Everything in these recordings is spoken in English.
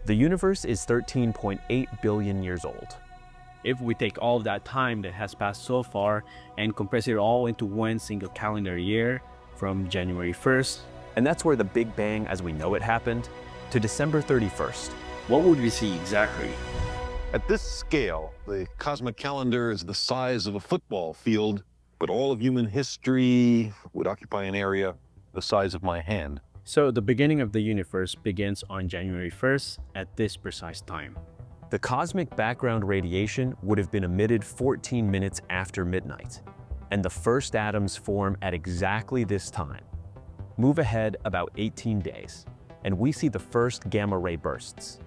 The universe is 13.8 billion years old. If we take all of that time that has passed so far and compress it all into one single calendar year from January 1st, and that's where the Big Bang as we know it happened, to December 31st. what would we see exactly? At this scale, the cosmic calendar is the size of a football field, but all of human history would occupy an area the size of my hand. So the beginning of the universe begins on January 1st at this precise time. The cosmic background radiation would have been emitted 14 minutes after midnight, and the first atoms form at exactly this time. Move ahead about 18 days, and we see the first gamma ray bursts.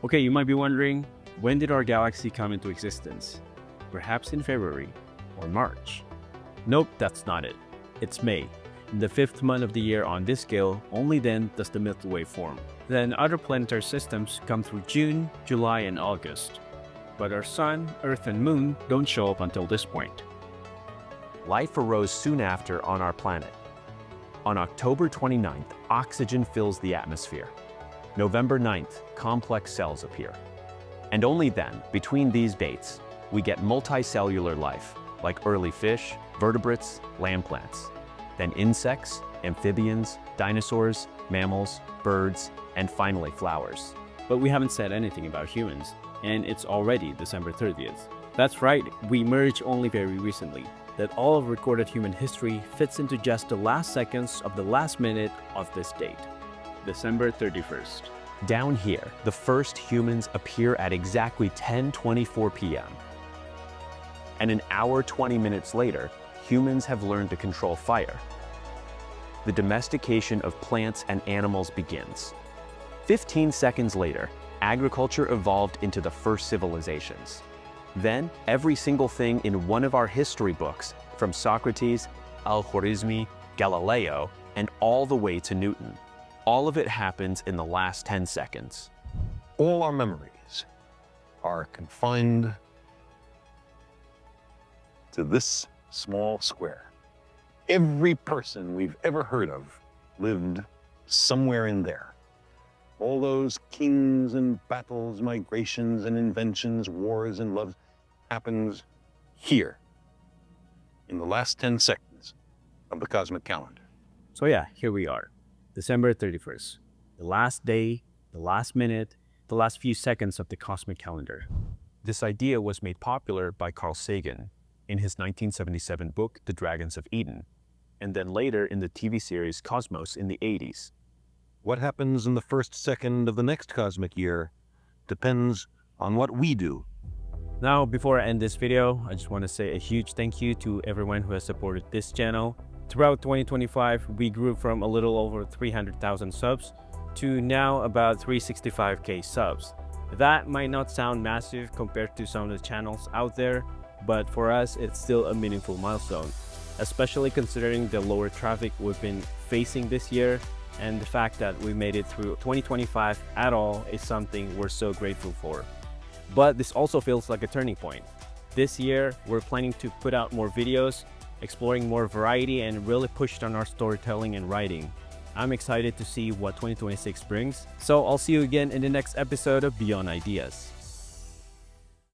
Okay, you might be wondering, when did our galaxy come into existence? Perhaps in February or March? Nope, that's not it. It's May. In the 5th month of the year on this scale, only then does the Milky Way form. Then other planetary systems come through June, July, and August. But our Sun, Earth, and Moon don't show up until this point. Life arose soon after on our planet. On October 29th, oxygen fills the atmosphere. November 9th, complex cells appear. And only then, between these dates, we get multicellular life, like early fish, vertebrates, land plants. Then insects, amphibians, dinosaurs, mammals, birds, and finally flowers. But we haven't said anything about humans, and it's already December 30th. That's right, we merged only very recently. That all of recorded human history fits into just the last seconds of the last minute of this date, December 31st. Down here, the first humans appear at exactly 10:24 p.m. And an hour 20 minutes later, humans have learned to control fire. The domestication of plants and animals begins. 15 seconds later, agriculture evolved into the first civilizations. Then, every single thing in one of our history books, from Socrates, Al-Khwarizmi, Galileo, and all the way to Newton, all of it happens in the last 10 seconds. All our memories are confined to this small square. Every person we've ever heard of lived somewhere in there. All those kings and battles, migrations and inventions, wars and loves happens here in the last 10 seconds of the cosmic calendar. So yeah, here we are, December 31st, the last day, the last minute, the last few seconds of the cosmic calendar. This idea was made popular by Carl Sagan in his 1977 book, The Dragons of Eden, and then later in the TV series Cosmos in the 80s. What happens in the first second of the next cosmic year depends on what we do. Now, before I end this video, I just want to say a huge thank you to everyone who has supported this channel. Throughout 2025, we grew from a little over 300,000 subs to now about 365k subs. That might not sound massive compared to some of the channels out there, but for us, it's still a meaningful milestone, especially considering the lower traffic we've been facing this year, and the fact that we made it through 2025 at all is something we're so grateful for. But this also feels like a turning point. This year, we're planning to put out more videos, exploring more variety, and really pushed on our storytelling and writing. I'm excited to see what 2026 brings, so I'll see you again in the next episode of Beyond Ideas.